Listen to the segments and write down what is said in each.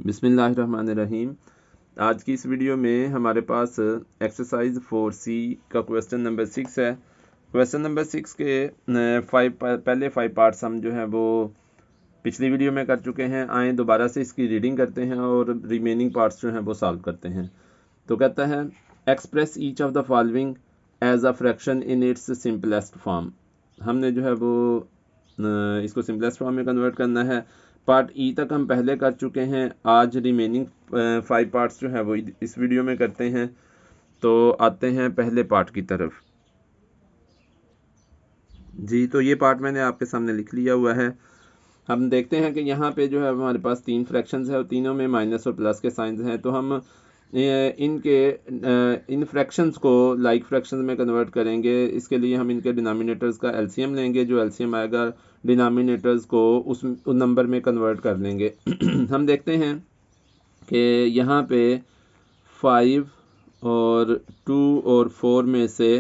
बिस्मिल्लाहिर्रहमानिर्रहीम। आज की इस वीडियो में हमारे पास एक्सरसाइज 4C का क्वेश्चन नंबर 6 है। क्वेश्चन नंबर 6 के पहले 5 पार्ट्स हम जो है वो पिछली वीडियो में कर चुके हैं। आए दोबारा से इसकी रीडिंग करते हैं और रिमेनिंग पार्ट्स जो हैं वो सॉल्व करते हैं। तो कहता है express each of the following as a fraction in its simplest form. हमने जो है वो इसको सिंपलेस्ट फॉर्म में कन्वर्ट करना है। पार्ट ई तक हम पहले कर चुके हैं। आज रिमेनिंग 5 पार्ट्स जो है वो इस वीडियो में करते हैं। तो आते हैं पहले पार्ट की तरफ जी। तो ये पार्ट मैंने आपके सामने लिख लिया हुआ है। हम देखते हैं कि यहाँ पे जो है हमारे पास 3 फ्रैक्शंस है और तीनों में माइनस और प्लस के साइंस हैं। तो हम इन फ्रैक्शंस को लाइक फ्रैक्शंस में कन्वर्ट करेंगे। इसके लिए हम इनके डिनोमिनेटर्स का एलसीएम लेंगे। जो एलसीएम आएगा डिनोमिनेटर्स को उस नंबर में कन्वर्ट कर लेंगे। हम देखते हैं कि यहाँ पे 5 और 2 और 4 में से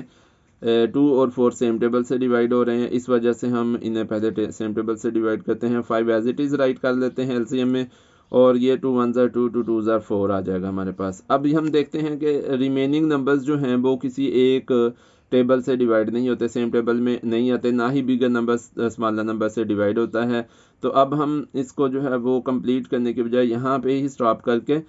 2 और 4 सेम टेबल से डिवाइड हो रहे हैं। इस वजह से हम इन्हें पहले सेम टेबल से डिवाइड करते हैं। 5 एज इट इज़ राइट कर लेते हैं एलसीएम में और ये 2 1 ज़ा 2 2 2 ज़ा 4 आ जाएगा हमारे पास। अब हम देखते हैं कि रिमेनिंग नंबर्स जो हैं वो किसी एक टेबल से डिवाइड नहीं होते, सेम टेबल में नहीं आते, ना ही बिगर नंबर स्मॉलर नंबर से डिवाइड होता है। तो अब हम इसको जो है वो कंप्लीट करने के बजाय यहाँ पे ही स्टॉप करके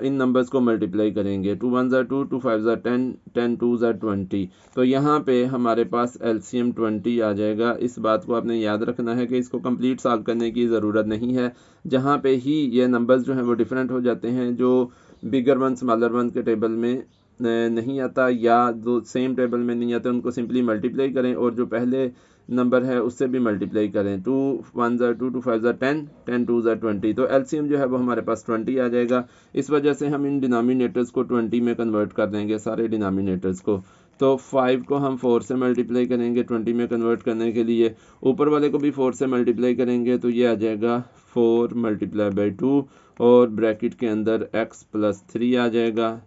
इन नंबर्स को मल्टीप्लाई करेंगे। 2 1 ज़ा 2 2 5 ज़ा 10 10 2 ज़ा 20। तो यहाँ पे हमारे पास एलसीएम 20 आ जाएगा। इस बात को आपने याद रखना है कि इसको कंप्लीट सॉल्व करने की ज़रूरत नहीं है। जहाँ पे ही ये नंबर्स जो हैं वो डिफरेंट हो जाते हैं, जो बिगर वन स्मॉलर वन के टेबल में नहीं आता या जो सेम टेबल में नहीं आते, उनको सिंपली मल्टीप्लाई करें और जो पहले नंबर है उससे भी मल्टीप्लाई करें। 2 1 ज़ा 2 2 5 ज़ा 10 10 2 ज़ा 20। तो एलसीएम जो है वो हमारे पास 20 आ जाएगा। इस वजह से हम इन डिनोमिनेटर्स को 20 में कन्वर्ट कर देंगे, सारे डिनोमिनेटर्स को। तो 5 को हम 4 से मल्टीप्लाई करेंगे 20 में कन्वर्ट करने के लिए। ऊपर वाले को भी 4 से मल्टीप्लाई करेंगे तो ये आ जाएगा 4 मल्टीप्लाई बाई 2 और ब्रैकेट के अंदर x प्लस 3 आ जाएगा।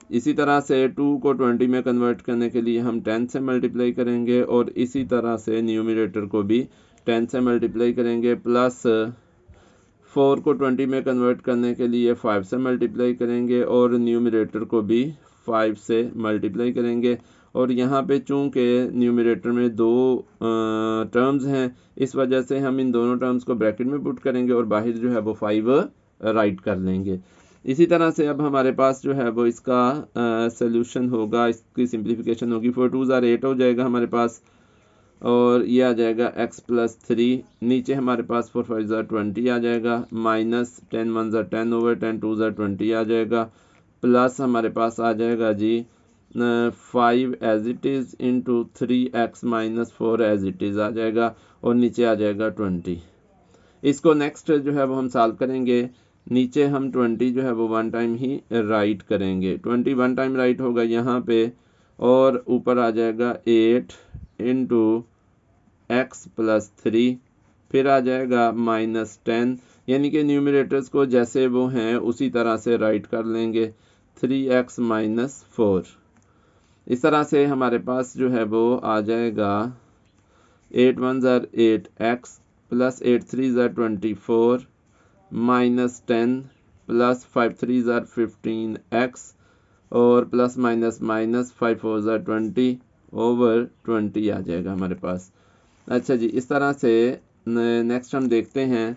इसी तरह से 2 को 20 में कन्वर्ट करने के लिए हम 10 से मल्टीप्लाई करेंगे और इसी तरह से न्यूमरेटर को भी 10 से मल्टीप्लाई करेंगे। प्लस 4 को 20 में कन्वर्ट करने के लिए 5 से मल्टीप्लाई करेंगे और न्यूमरेटर को भी 5 से मल्टीप्लाई करेंगे। और यहाँ पे चूँकि न्यूमरेटर में दो टर्म्स हैं, इस वजह से हम इन दोनों टर्म्स को ब्रैकेट में पुट करेंगे और बाहर जो है वो 5 राइट कर लेंगे। इसी तरह से अब हमारे पास जो है वो इसका सॉल्यूशन होगा, इसकी सिंप्लीफिकेशन होगी। 4 2 ज़ा 8 हो जाएगा हमारे पास और ये आ जाएगा x प्लस 3। नीचे हमारे पास 4 5 ज़ा 20 आ जाएगा, माइनस 10 1 ज़ा 10 ओवर 10 2 ज़ा 20 आ जाएगा। प्लस हमारे पास आ जाएगा जी 5 as it is into 3x minus 4 as it is आ जाएगा और नीचे आ जाएगा 20। इसको नेक्स्ट जो है वो हम सॉल्व करेंगे। नीचे हम 20 जो है वो 1 टाइम ही राइट करेंगे। 20 1 टाइम राइट होगा यहाँ पे और ऊपर आ जाएगा 8 इंटू x प्लस 3, फिर आ जाएगा माइनस 10, यानी कि न्यूमरेटर्स को जैसे वो हैं उसी तरह से राइट कर लेंगे 3x माइनस 4। इस तरह से हमारे पास जो है वो आ जाएगा 8 1 ज़ा 8x प्लस 8 3 ज़ा 24 माइनस 10 प्लस 5 3 ज़ा 15x और प्लस माइनस माइनस 5 4 ज़ा 20 ओवर 20 आ जाएगा हमारे पास। अच्छा जी, इस तरह से नेक्स्ट हम देखते हैं।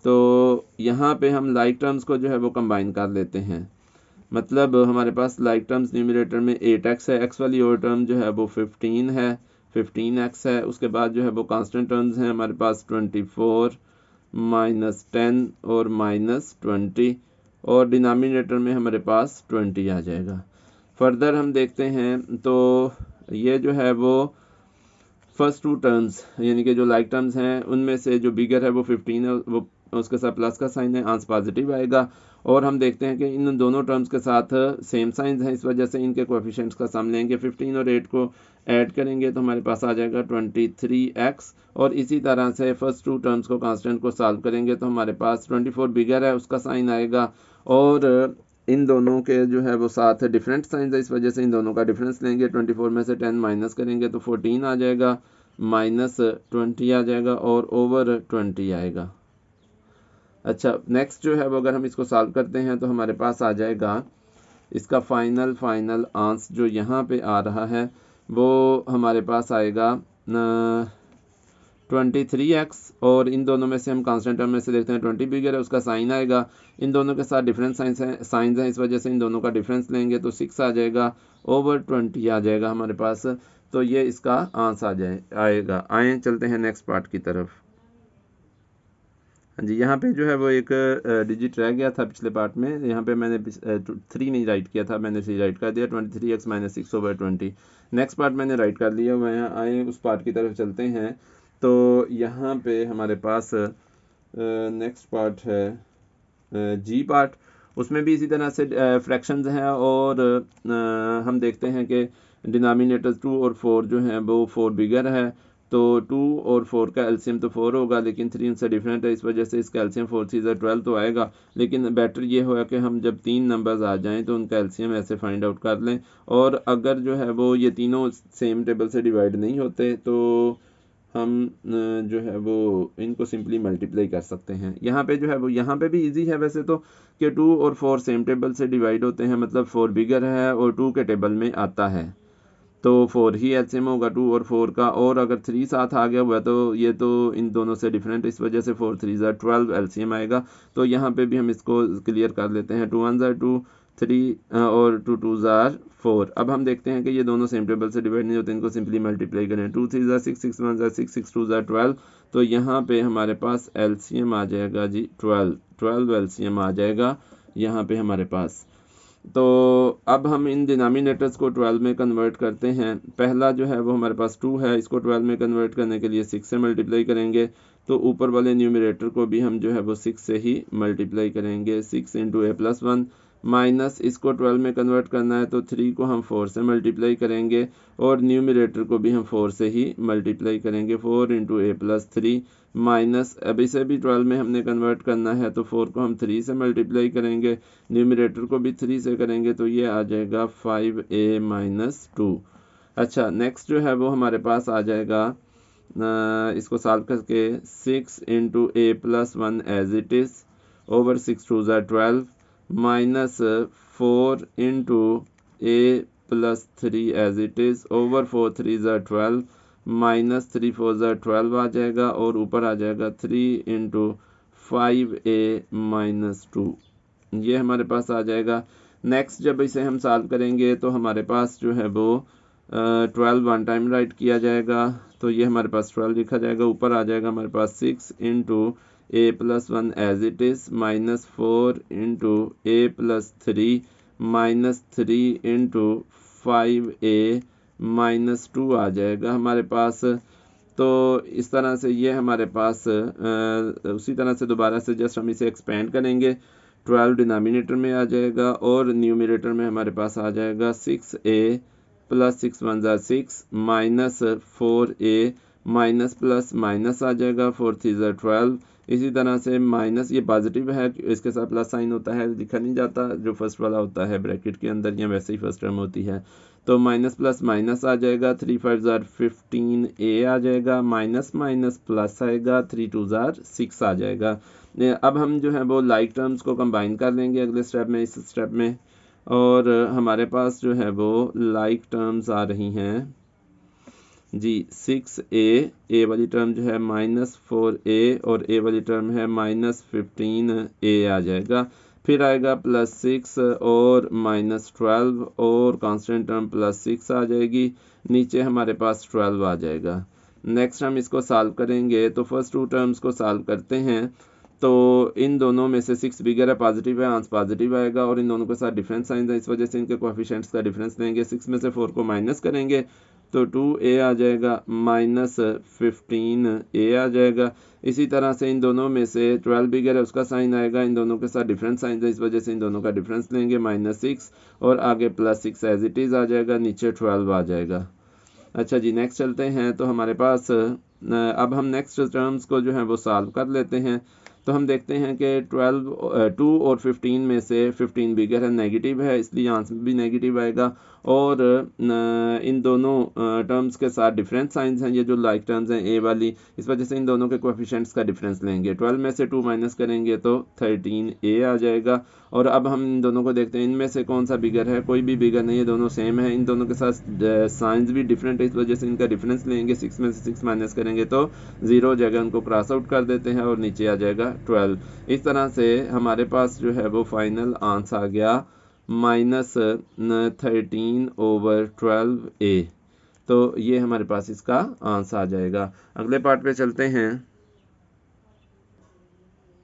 तो यहाँ पे हम लाइक टर्म्स को जो है वो कंबाइन कर लेते हैं। मतलब हमारे पास लाइक टर्म्स न्यूमरेटर में 8x है, x वाली और टर्म जो है वो 15 है, 15x है। उसके बाद जो है वो कांस्टेंट टर्म्स हैं हमारे पास 24 माइनस 10 और माइनस 20 और डिनोमिनेटर में हमारे पास 20 आ जाएगा। फर्दर हम देखते हैं तो ये जो है वो फर्स्ट 2 टर्म्स यानी कि जो लाइक टर्म्स हैं उनमें से जो बिगर है वो 15 है, वो उसके साथ प्लस का साइन है, आंसर पॉजिटिव आएगा। और हम देखते हैं कि इन दोनों टर्म्स के साथ सेम साइंस हैं, इस वजह से इनके कोएफिशिएंट्स का सम लेंगे। 15 और 8 को ऐड करेंगे तो हमारे पास आ जाएगा 23x और इसी तरह से फर्स्ट 2 टर्म्स को कांस्टेंट को सॉल्व करेंगे तो हमारे पास 24 बिगर है, उसका साइन आएगा और इन दोनों के जो है वो साथ डिफरेंट साइंस है, इस वजह से इन दोनों का डिफरेंस लेंगे। 24 में से 10 माइनस करेंगे तो 14 आ जाएगा, माइनस 20 आ जाएगा और ओवर 20 आएगा। अच्छा, नेक्स्ट जो है वो अगर हम इसको सॉल्व करते हैं तो हमारे पास आ जाएगा इसका फाइनल आंसर जो यहाँ पे आ रहा है वो हमारे पास आएगा 23x, और इन दोनों में से हम कांस्टेंट टर्म में से देखते हैं 20 बिगर है, उसका साइन आएगा। इन दोनों के साथ डिफरेंस साइंस हैं, इस वजह से इन दोनों का डिफरेंस लेंगे तो 6 आ जाएगा, ओवर 20 आ जाएगा हमारे पास। तो ये इसका आंसर आएगा। आए चलते हैं नेक्स्ट पार्ट की तरफ। हाँ जी, यहाँ पे जो है वो एक डिजिट रह गया था पिछले पार्ट में, यहाँ पे मैंने 3 नहीं राइट किया था, मैंने 3 राइट कर दिया, 23x minus 6 over 20। Next part मैंने राइट कर लिया। वह आए उस पार्ट की तरफ चलते हैं। तो यहाँ पे हमारे पास नेक्स्ट पार्ट है जी पार्ट। उसमें भी इसी तरह से फ्रैक्शंस हैं, और हम देखते हैं कि डिनोमिनेटर्स 2 और 4 जो हैं वो 4 बिगर है, तो 2 और 4 का एलसीएम तो 4 होगा, लेकिन 3 इनसे डिफरेंट है, इस वजह से इसका एलसीएम 4 3 12 तो आएगा। लेकिन बेटर ये होगा कि हम जब 3 नंबर्स आ जाएं तो उनका एलसीएम ऐसे फाइंड आउट कर लें, और अगर जो है वो ये तीनों सेम टेबल से डिवाइड नहीं होते तो हम जो है वो इनको सिंपली मल्टीप्लाई कर सकते हैं। यहाँ पे जो है वो यहाँ पे भी इजी है वैसे तो, कि 2 और 4 सेम टेबल से डिवाइड होते हैं, मतलब 4 बिगर है और 2 के टेबल में आता है, तो 4 ही एलसीएम होगा 2 और 4 का। और अगर 3 साथ आ गया हुआ तो ये तो इन दोनों से डिफरेंट, इस वजह से 4 3 12 एलसीएम आएगा। तो यहाँ पे भी हम इसको क्लियर कर लेते हैं, 2 1 2 3 और 2 2 4। अब हम देखते हैं कि ये दोनों सेम टेबल से डिवाइड नहीं होते, इनको सिंपली मल्टीप्लाई करें, 2 3 6 6 1 6 6 2 12। तो यहाँ पे हमारे पास एलसीएम आ जाएगा जी 12 एलसीएम आ जाएगा यहाँ पे हमारे पास। तो अब हम इन डिनोमिनेटर्स को 12 में कन्वर्ट करते हैं। पहला जो है वो हमारे पास 2 है, इसको 12 में कन्वर्ट करने के लिए 6 से मल्टीप्लाई करेंगे, तो ऊपर वाले न्यूमरेटर को भी हम जो है वो 6 से ही मल्टीप्लाई करेंगे, 6 इंटू ए प्लस 1, माइनस इसको 12 में कन्वर्ट करना है तो 3 को हम 4 से मल्टीप्लाई करेंगे, और न्यूमरेटर को भी हम 4 से ही मल्टीप्लाई करेंगे, 4 इंटू ए प्लस 3, माइनस अब इसे भी 12 में हमने कन्वर्ट करना है तो 4 को हम 3 से मल्टीप्लाई करेंगे, न्यूमरेटर को भी 3 से करेंगे, तो ये आ जाएगा 5a माइनस 2। अच्छा, नेक्स्ट जो है वो हमारे पास आ जाएगा इसको सॉल्व करके 6 into A plus 1 as it is, over 6 2 12, minus 4 into A plus 3 as it is, over 4 3 12, minus 3 4 12 आ जाएगा, और ऊपर आ जाएगा 3 इंटू 5a माइनस 2। ये हमारे पास आ जाएगा। नेक्स्ट जब इसे हम सॉल्व करेंगे तो हमारे पास जो है वो 12 वन टाइम राइट किया जाएगा, तो ये हमारे पास 12 लिखा जाएगा, ऊपर आ जाएगा हमारे पास 6 into A plus 1 as it is, minus 4 into A plus 3, minus 3 into 5a minus 2 आ जाएगा हमारे पास। तो इस तरह से ये हमारे पास उसी तरह से दोबारा से जस्ट हम इसे एक्सपेंड करेंगे, 12 डिनोमिनेटर में आ जाएगा, और न्यूमरेटर में हमारे पास आ जाएगा 6a plus 6 1 6, minus 4a, minus plus minus आ जाएगा, 4 3 12। इसी तरह से माइनस ये पॉजिटिव है, इसके साथ प्लस साइन होता है, लिखा नहीं जाता, जो फर्स्ट वाला होता है ब्रैकेट के अंदर या वैसे ही फर्स्ट टर्म होती है, तो माइनस प्लस माइनस आ जाएगा, 3 5 15a आ जाएगा, माइनस माइनस प्लस आएगा, 3 2 6 आ जाएगा। अब हम जो है वो लाइक टर्म्स को कंबाइन कर लेंगे अगले स्टेप में, इस स्टेप में, और हमारे पास जो है वो लाइक टर्म्स आ रही हैं जी 6a वाली टर्म जो है माइनस 4a, और a वाली टर्म है माइनस 15a आ जाएगा, फिर आएगा प्लस 6 और माइनस 12, और कांस्टेंट टर्म प्लस 6 आ जाएगी, नीचे हमारे पास 12 आ जाएगा। नेक्स्ट हम इसको सॉल्व करेंगे, तो फर्स्ट 2 टर्म्स को सॉल्व करते हैं, तो इन दोनों में से 6 बिगर है, पॉजिटिव है, आंसर पॉजिटिव आएगा, और इन दोनों के साथ डिफरेंस साइन है, इस वजह से इनके कोएफिशिएंट्स का डिफरेंस लेंगे, 6 में से 4 को माइनस करेंगे तो 2a आ जाएगा, माइनस 15a आ जाएगा। इसी तरह से इन दोनों में से 12 बिगर है, उसका साइन आएगा, इन दोनों के साथ डिफरेंस साइन है, इस वजह से इन दोनों का डिफरेंस लेंगे, माइनस 6, और आगे प्लस 6 एज इट इज़ आ जाएगा, नीचे 12 आ जाएगा। अच्छा जी, नेक्स्ट चलते हैं, तो हमारे पास अब हम नेक्स्ट टर्म्स को जो है वो सॉल्व कर लेते हैं। तो हम देखते हैं कि 2 और 15 में से 15 बिगर है, नेगेटिव है, इसलिए आंसर भी नेगेटिव आएगा। और इन दोनों टर्म्स के साथ डिफरेंट साइंस हैं, ये जो लाइक टर्म्स हैं ए वाली, इस वजह से इन दोनों के कोएफिशिएंट्स का डिफरेंस लेंगे। 12 में से 2 माइनस करेंगे तो 13a आ जाएगा। और अब हम इन दोनों को देखते हैं, इनमें से कौन सा बिगर है, कोई भी बिगर नहीं है, दोनों सेम है। इन दोनों के साथ साइंस भी डिफरेंट है, इस वजह से इनका डिफरेंस लेंगे। 6 में से 6 माइनस करेंगे तो 0 जगह उनको क्रॉस आउट कर देते हैं और नीचे आ जाएगा 12। इस तरह से हमारे पास जो है वो फाइनल आंसर आ गया -13/12a। तो ये हमारे पास इसका आंसर आ जाएगा। अगले पार्ट पे चलते हैं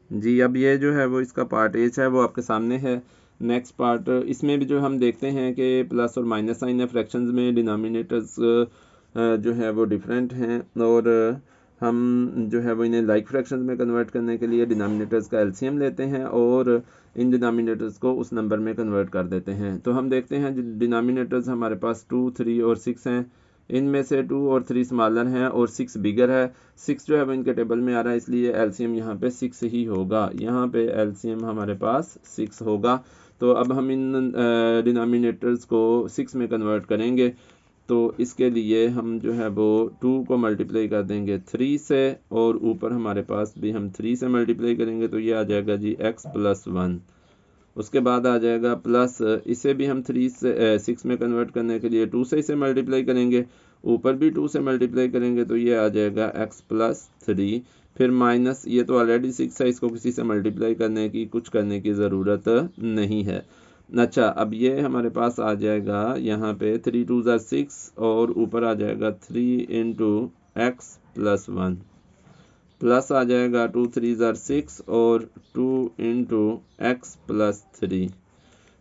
जी। अब ये जो है वो इसका पार्ट एच है वो आपके सामने है। नेक्स्ट पार्ट, इसमें भी जो हम देखते हैं कि प्लस और माइनस साइन है, फ्रैक्शंस में डिनोमिनेटर्स जो है वो डिफरेंट हैं, और हम जो है वो इन्हें लाइक फ्रैक्शंस में कन्वर्ट करने के लिए डिनोमिनेटर्स का एलसीएम लेते हैं और इन डिनोमिनेटर्स को उस नंबर में कन्वर्ट कर देते हैं। तो हम देखते हैं डिनोमिनेटर्स हमारे पास 2, 3 और 6 हैं। इनमें से 2 और 3 स्मॉलर हैं और 6 बिगर है। 6 जो है वो इनके टेबल में आ रहा है, इसलिए एलसीएम यहाँ पे 6 ही होगा। यहाँ पे एलसीएम हमारे पास 6 होगा। तो अब हम इन डिनोमिनेटर्स को 6 में कन्वर्ट करेंगे। तो इसके लिए हम जो है वो 2 को मल्टीप्लाई कर देंगे 3 से, और ऊपर हमारे पास भी हम 3 से मल्टीप्लाई करेंगे, तो ये आ जाएगा जी x+1। उसके बाद आ जाएगा प्लस, इसे भी हम 3 से 6 में कन्वर्ट करने के लिए 2 से इसे मल्टीप्लाई करेंगे, ऊपर भी 2 से मल्टीप्लाई करेंगे, तो ये आ जाएगा x+3। फिर माइनस, ये तो ऑलरेडी 6 है, इसको किसी से मल्टीप्लाई करने की कुछ करने की ज़रूरत नहीं है। अच्छा, अब ये हमारे पास आ जाएगा यहाँ पे 3 2 ज़ा 6 और ऊपर आ जाएगा 3 इंटू x+1, प्लस आ जाएगा 2 3 ज़ा 6 और 2 इंटू x+3।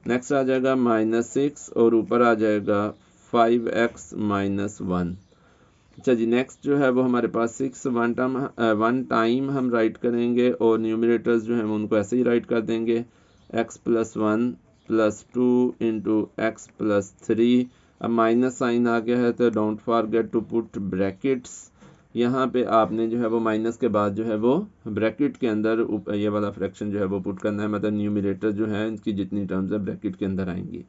नेक्स्ट आ जाएगा -6 और ऊपर आ जाएगा 5x-1। अच्छा जी, नेक्स्ट जो है वो हमारे पास 6 वन टाइम हम राइट करेंगे और न्यूमरेटर्स जो हैं उनको ऐसे ही राइट कर देंगे, x+1 +2 इंटू x+3। अब माइनस साइन आ गया है तो don't forget to put brackets. यहाँ पे आपने जो है वो माइनस के बाद जो है वो ब्रैकेट के अंदर ये वाला फ्रैक्शन जो है वो पुट करना है, मतलब न्यूमरेटर जो है इनकी जितनी टर्म्स है ब्रैकेट के अंदर आएंगी।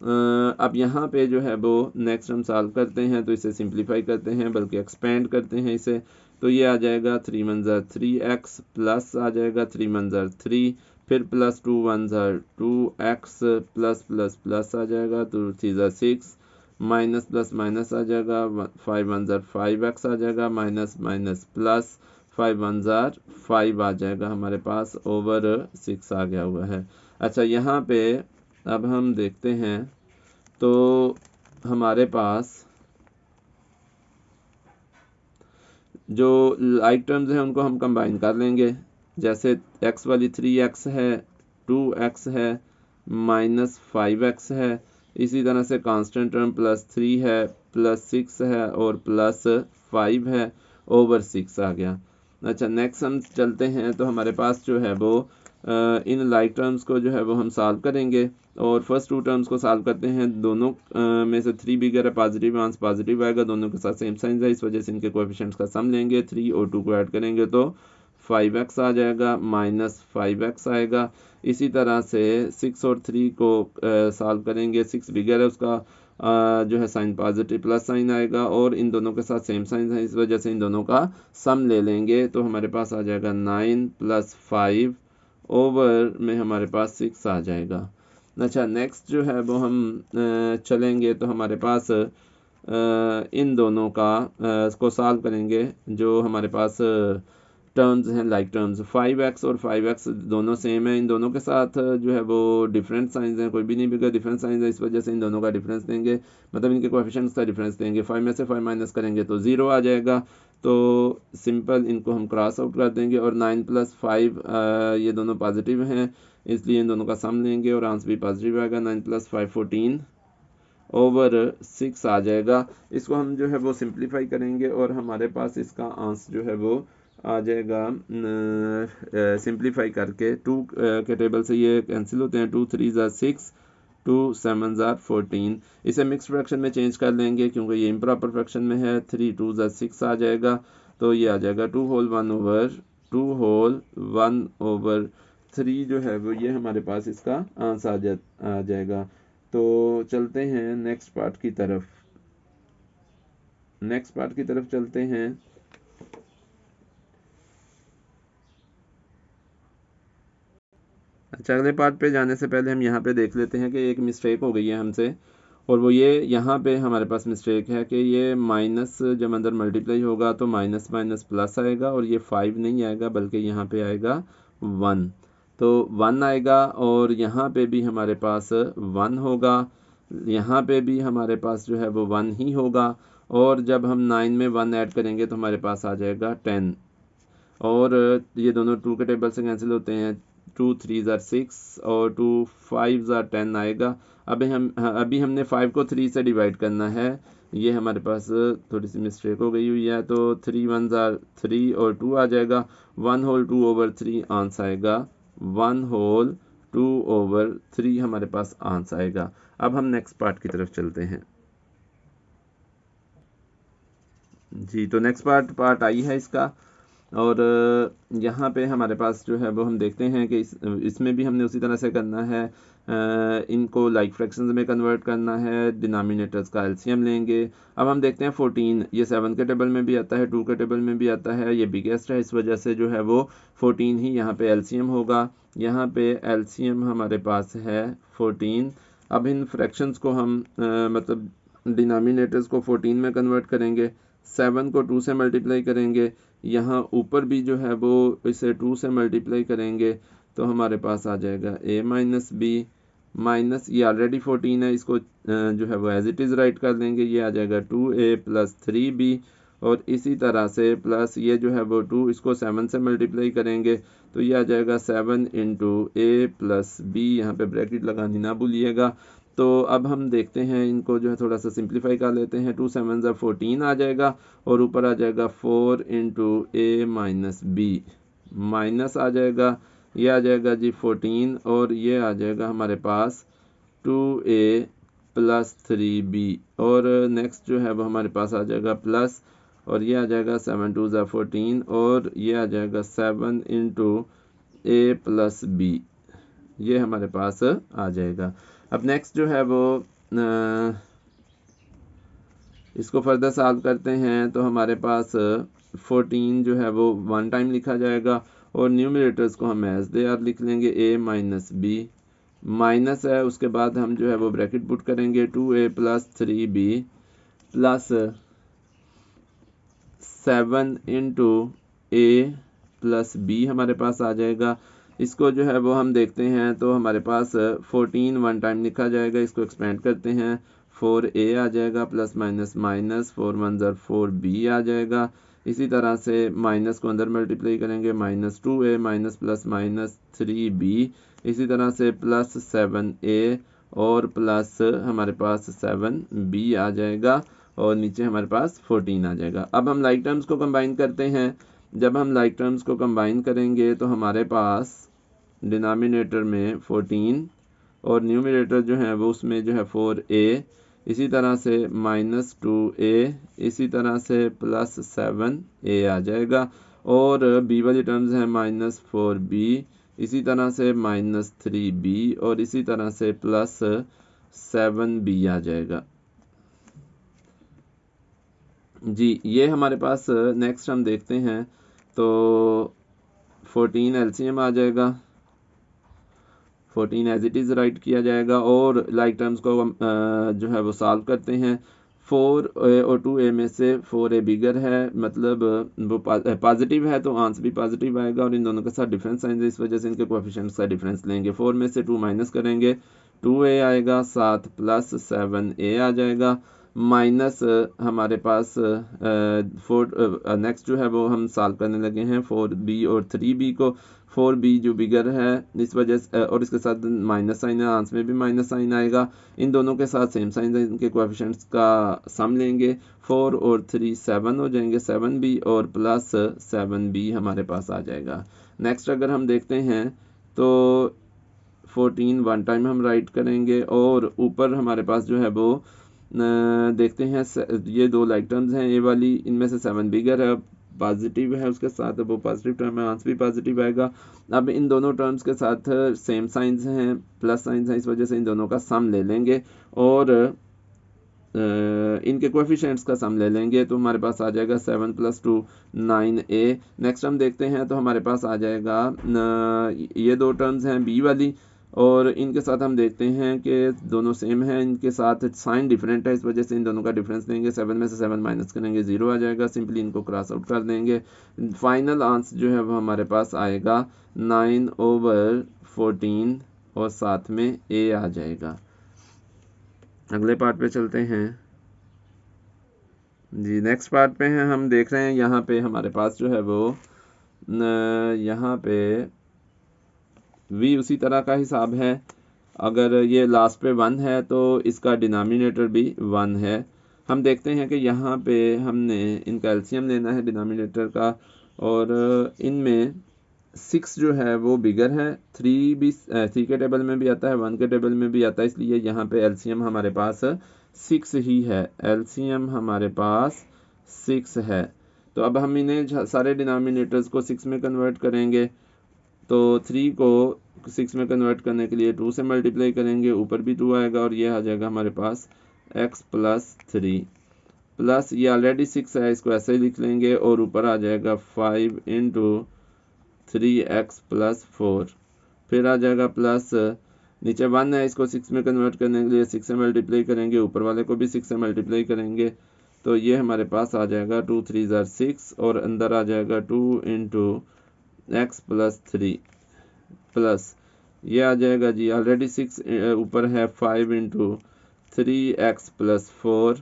अब यहाँ पे जो है वो नेक्स्ट हम सॉल्व करते हैं, तो इसे सिंप्लीफाई करते हैं, बल्कि एक्सपेंड करते हैं इसे। तो ये आ जाएगा 3 1 ज़ा 3x, प्लस आ जाएगा 3 1 ज़ा 3, फिर प्लस 2 1 ज़ा 2x, प्लस प्लस प्लस आ जाएगा 2 3 ज़ा 6, माइनस प्लस माइनस आ जाएगा 5 1 ज़ा 5x आ जाएगा, माइनस माइनस प्लस 5 1 ज़ा 5 आ जाएगा हमारे पास, ओवर 6 आ गया हुआ है। अच्छा, यहाँ पे अब हम देखते हैं तो हमारे पास जो लाइक टर्म्स हैं उनको हम कंबाइन कर लेंगे। जैसे x वाली 3x है, 2x है, -5x है, इसी तरह से कांस्टेंट टर्म +3 है, +6 है और +5 है, ओवर 6 आ गया। अच्छा, नेक्स्ट हम चलते हैं तो हमारे पास जो है वो इन लाइक टर्म्स को जो है वो हम सॉल्व करेंगे, और फर्स्ट 2 टर्म्स को सॉल्व करते हैं। दोनों में से 3 बिगर है, पॉजिटिव आंसर पॉजिटिव आएगा, दोनों के साथ सेम साइन है, इस वजह से इनके कोएफिशिएंट्स का सम लेंगे। 3 और 2 को ऐड करेंगे तो 5x आ जाएगा, -5x आएगा। इसी तरह से 6 और 3 को सॉल्व करेंगे। 6 बिगर है, उसका जो है साइन पॉजिटिव प्लस साइन आएगा, और इन दोनों के साथ सेम साइन है, इस वजह से इन दोनों का सम ले लेंगे, तो हमारे पास आ जाएगा 9 + 5, ओवर में हमारे पास 6 आ जाएगा। अच्छा, नेक्स्ट जो है वो हम चलेंगे तो हमारे पास इन दोनों का को सॉल्व करेंगे। जो हमारे पास टर्म्स हैं लाइक टर्म्स, 5x और 5x दोनों सेम है, इन दोनों के साथ जो है वो डिफरेंट साइंस हैं, कोई भी नहीं बिगड़ डिफरेंट साइंस है, इस वजह से इन दोनों का डिफरेंस देंगे, मतलब इनके कोएफिशिएंट्स का डिफरेंस देंगे। 5 में से 5 माइनस करेंगे तो 0 आ जाएगा, तो सिंपल इनको हम क्रॉस आउट कर देंगे। और 9 + 5 ये दोनों पॉजिटिव हैं, इसलिए इन दोनों का सम लेंगे और आंसर भी पॉजिटिव आएगा। 9 + 5 14, ओवर 6 आ जाएगा। इसको हम जो है वो सिंप्लीफाई करेंगे और हमारे पास इसका आंसर जो है वो आ जाएगा, सिंप्लीफाई करके 2 के टेबल से ये कैंसिल होते हैं, 2 3 ज़ा 6, 2 7 ज़ा 14। इसे मिक्स फ्रैक्शन में चेंज कर लेंगे क्योंकि ये इम्प्रॉपर फ्रैक्शन में है। 3 2 ज़ा 6 आ जाएगा, तो ये आ जाएगा 2 होल 1 ओवर 2 होल 1/3 जो है वो ये हमारे पास इसका आंसर आ जाएगा। तो चलते हैं नेक्स्ट पार्ट की तरफ चलते हैं। अच्छा, अगले पार्ट पे जाने से पहले हम यहाँ पे देख लेते हैं कि एक मिस्टेक हो गई है हमसे, और वो ये यहाँ पे हमारे पास मिस्टेक है कि ये माइनस जब अंदर मल्टीप्लाई होगा तो माइनस माइनस प्लस आएगा, और ये 5 नहीं आएगा बल्कि यहाँ पे आएगा 1। तो 1 आएगा, और यहाँ पे भी हमारे पास 1 होगा, यहाँ पे भी हमारे पास जो है वो 1 ही होगा, और जब हम 9 में 1 ऐड करेंगे तो हमारे पास आ जाएगा 10। और ये दोनों 2 के टेबल से कैंसिल होते हैं, 2 3 ज़ार 6 और 2 5 ज़ार 10 आएगा। अभी हमने 5 को 3 से डिवाइड करना है, ये हमारे पास थोड़ी सी मिस्टेक हो गई हुई है। तो 3 1 ज़ार 3 और 2 आ जाएगा, 1 होल 2/3 आंसर आएगा, 1 होल 2/3 हमारे पास आंसर आएगा। अब हम नेक्स्ट पार्ट की तरफ चलते हैं। जी, तो नेक्स्ट पार्ट आई है इसका, और यहाँ पे हमारे पास जो है वो हम देखते हैं कि इसमें भी हमने उसी तरह से करना है। इनको लाइक फ्रैक्शंस में कन्वर्ट करना है, डिनोमिनेटर्स का एलसीएम लेंगे। अब हम देखते हैं 14, ये 7 के टेबल में भी आता है, 2 के टेबल में भी आता है, ये बिगेस्ट है, इस वजह से जो है वो 14 ही यहाँ पे एलसीएम होगा। यहाँ पे एलसीएम हमारे पास है 14। अब इन फ्रैक्शंस को हम मतलब डिनोमिनेटर्स को 14 में कन्वर्ट करेंगे, 7 को 2 से मल्टीप्लाई करेंगे, यहाँ ऊपर भी जो है वो इसे 2 से मल्टीप्लाई करेंगे, तो हमारे पास आ जाएगा a माइनस बी माइनस, ये ऑलरेडी 14 है, इसको जो है वो एज इट इज़ राइट कर देंगे, ये आ जाएगा 2a प्लस 3b, और इसी तरह से प्लस ये जो है वो 2, इसको 7 से मल्टीप्लाई करेंगे, तो ये आ जाएगा 7 इंटू a प्लस बी, यहाँ पे ब्रैकेट लगानी ना भूलिएगा। तो अब हम देखते हैं, इनको जो है थोड़ा सा सिंप्लीफाई कर लेते हैं, 2 7 ज़ा 14 आ जाएगा, और ऊपर आ जाएगा 4 इंटू ए माइनस बी, माइनस आ जाएगा, ये आ जाएगा जी 14, और ये आ जाएगा हमारे पास 2a प्लस 3b, और नेक्स्ट जो है वो हमारे पास आ जाएगा प्लस, और ये आ जाएगा 7 2 ज़ा 14, और ये आ जाएगा 7 इंटू ए प्लस बी, ये हमारे पास आ जाएगा। अब नेक्स्ट जो है वो इसको फर्दर सॉल्व करते हैं, तो हमारे पास 14 जो है वो 1 टाइम लिखा जाएगा, और न्यूमरेटर्स को हम एज दे आर लिख लेंगे, a माइनस बी, माइनस है, उसके बाद हम जो है वो ब्रैकेट पुट करेंगे, 2a plus 3b plus 7 into A plus B हमारे पास आ जाएगा। इसको जो है वो हम देखते हैं, तो हमारे पास 14 1 टाइम लिखा जाएगा, इसको एक्सपेंड करते हैं, 4a आ जाएगा, प्लस माइनस माइनस 4 1 ज़ार 4b आ जाएगा। इसी तरह से माइनस को अंदर मल्टीप्लाई करेंगे, minus 2a minus plus minus 3b, इसी तरह से प्लस 7a और प्लस हमारे पास 7b आ जाएगा, और नीचे हमारे पास 14 आ जाएगा। अब हम लाइक टर्म्स को कंबाइन करते हैं। जब हम लाइक टर्म्स को कंबाइन करेंगे तो हमारे पास डिनोमिनेटर में 14 और न्यूमरेटर जो है वो उसमें जो है 4a, इसी तरह से माइनस 2a, इसी तरह से प्लस 7a आ जाएगा, और b वाली टर्म्स हैं माइनस 4b, इसी तरह से माइनस 3b, और इसी तरह से प्लस 7b आ जाएगा। जी, ये हमारे पास नेक्स्ट हम देखते हैं, तो 14 एलसीएम आ जाएगा, 14 एज इट इज़ राइट किया जाएगा, और लाइक टर्म्स को जो है वो सॉल्व करते हैं। 4 और 2a में से 4a बिगर है, मतलब वो पॉजिटिव है, तो आंसर भी पॉजिटिव आएगा, और इन दोनों के साथ डिफरेंस आएंगे, इस वजह से इनके कोएफिशिएंट्स का डिफरेंस लेंगे। 4 में से 2 माइनस करेंगे, 2a आएगा, साथ प्लस 7a आ जाएगा, माइनस हमारे पास 4 नेक्स्ट जो है वो हम सॉल्व करने लगे हैं 4b और 3b को। 4b जो बिगर है, इस वजह से और इसके साथ माइनस साइन है, आंसर में भी माइनस साइन आएगा, इन दोनों के साथ सेम साइन है, इनके कोएफिशिएंट्स का सम लेंगे, 4 और 3 7 हो जाएंगे, 7b और प्लस 7b हमारे पास आ जाएगा। नेक्स्ट अगर हम देखते हैं तो 14 1 टाइम हम राइट करेंगे, और ऊपर हमारे पास जो है वो देखते हैं, ये दो लाइक टर्म्स हैं, ए वाली, इनमें से 7 बिगर है, पॉजिटिव है उसके साथ वो पॉजिटिव टर्म है, आंसर भी पॉजिटिव आएगा। अब इन दोनों टर्म्स के साथ सेम साइंस हैं, प्लस साइंस हैं, इस वजह से इन दोनों का सम ले लेंगे और इनके कोएफिशिएंट्स का सम ले लेंगे तो हमारे पास आ जाएगा 7 + 2 9a। नेक्स्ट हम देखते हैं तो हमारे पास आ जाएगा ये दो टर्म्स हैं बी वाली और इनके साथ हम देखते हैं कि दोनों सेम हैं, इनके साथ साइन डिफरेंट है, इस वजह से इन दोनों का डिफरेंस लेंगे। 7 में से 7 माइनस करेंगे 0 आ जाएगा, सिंपली इनको क्रॉस आउट कर देंगे। फाइनल आंसर जो है वो हमारे पास आएगा 9/14 और साथ में a आ जाएगा। अगले पार्ट पे चलते हैं जी। नेक्स्ट पार्ट पे हैं, हम देख रहे हैं यहाँ पे हमारे पास जो है वो यहाँ पे v उसी तरह का हिसाब है। अगर ये लास्ट पे 1 है तो इसका डिनोमिनेटर भी 1 है। हम देखते हैं कि यहाँ पे हमने इनका एलसीएम लेना है डिनोमिनेटर का और इनमें 6 जो है वो बिगर है, 3 भी 3 के टेबल में भी आता है, 1 के टेबल में भी आता है, इसलिए यहाँ पे एलसीएम हमारे पास 6 ही है। एलसीएम हमारे पास 6 है। तो अब हम इन्हें सारे डिनोमिनेटर्स को 6 में कन्वर्ट करेंगे तो 3 को 6 में कन्वर्ट करने के लिए 2 से मल्टीप्लाई करेंगे, ऊपर भी 2 आएगा और ये आ जाएगा हमारे पास x + 3 प्लस ये ऑलरेडी 6 है, इसको ऐसे ही लिख लेंगे और ऊपर आ जाएगा 5 × 3x + 4, फिर आ जाएगा प्लस नीचे 1 है, इसको 6 में कन्वर्ट करने के लिए 6 से मल्टीप्लाई करेंगे, ऊपर वाले को भी 6 से मल्टीप्लाई करेंगे तो ये हमारे पास आ जाएगा 2 × 3 = 6 और अंदर आ जाएगा 2 × x + 3 प्लस ये आ जाएगा जी ऑलरेडी 6 ऊपर है 5 × 3x + 4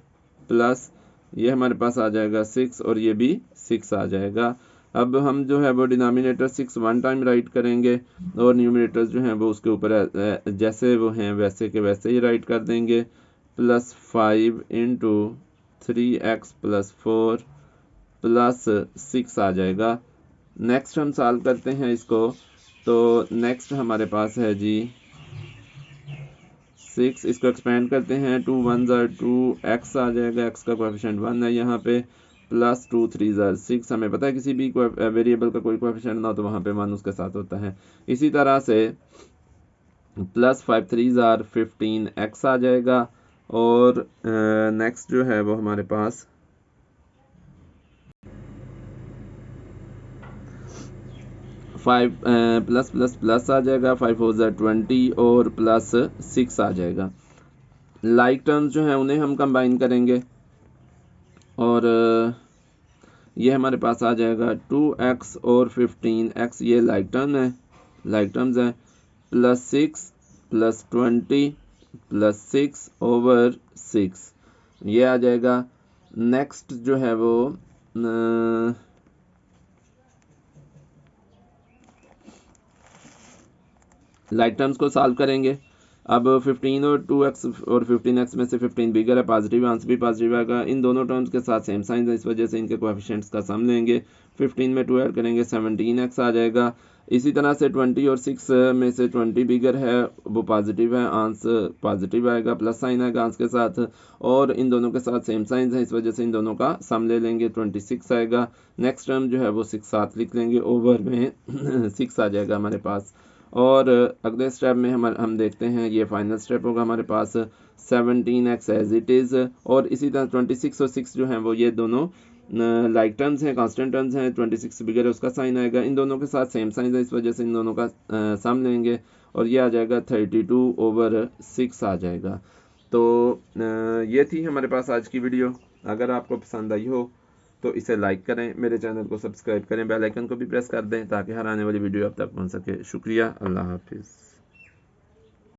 प्लस ये हमारे पास आ जाएगा 6 और ये भी 6 आ जाएगा। अब हम जो है वो डिनोमिनेटर 6 1 टाइम राइट करेंगे और न्यूमरेटर्स जो हैं वो उसके ऊपर जैसे वो हैं वैसे के वैसे ही राइट कर देंगे। प्लस 5 × 3x + 4 प्लस 6 आ जाएगा। नेक्स्ट हम सॉल्व करते हैं इसको तो नेक्स्ट हमारे पास है जी 6, इसको एक्सपेंड करते हैं 2 1 = 2 x आ जाएगा, x का कोएफिशिएंट 1 है यहाँ पे, प्लस 2 3 = 6। हमें पता है किसी भी वेरिएबल का कोई कोएफिशिएंट ना हो तो वहाँ पे 1 उसके साथ होता है। इसी तरह से प्लस 5 3 = 15 x आ जाएगा और नेक्स्ट जो है वो हमारे पास 5 प्लस प्लस प्लस आ जाएगा, 5 4 = 20 और प्लस 6 आ जाएगा। लाइक टर्म्स जो हैं उन्हें हम कंबाइन करेंगे और ये हमारे पास आ जाएगा 2x और 15x, ये लाइक टर्म है, लाइक टर्म्स हैं, प्लस 6 प्लस 20 प्लस 6/6 ये आ जाएगा। नेक्स्ट जो है वो लाइक टर्म्स को सॉल्व करेंगे। अब 15 और 2x और 15x में से 15 बिगर है, पॉजिटिव आंसर भी पॉजिटिव आएगा। इन दोनों टर्म्स के साथ सेम साइन है, इस वजह से इनके कोएफिशिएंट्स का सम लेंगे। 15 में 2 ऐड करेंगे 17x आ जाएगा। इसी तरह से 20 और 6 में से 20 बिगर है, वो पॉजिटिव है, आंसर पॉजिटिव आएगा, प्लस साइन आएगा आंसर के साथ और इन दोनों के साथ सेम साइन है, इस वजह से इन दोनों का सम ले लेंगे, 26 आएगा। नेक्स्ट टर्म जो है वो 6 साथ लिख लेंगे, ओवर में 6 आ जाएगा हमारे पास। और अगले स्टेप में हम देखते हैं, ये फाइनल स्टेप होगा हमारे पास 17x एज इट इज़ और इसी तरह 26 और 6 जो हैं वो ये दोनों लाइक टर्म्स हैं, कांस्टेंट टर्म्स हैं। 26 बिगर है उसका साइन आएगा, इन दोनों के साथ सेम साइन है, इस वजह से इन दोनों का सम लेंगे और ये आ जाएगा 32/6 आ जाएगा। तो ये थी हमारे पास आज की वीडियो। अगर आपको पसंद आई हो तो इसे लाइक करें, मेरे चैनल को सब्सक्राइब करें, बेल आइकन को भी प्रेस कर दें ताकि हर आने वाली वीडियो आप तक पहुंच सके। शुक्रिया, अल्लाह हाफिज़।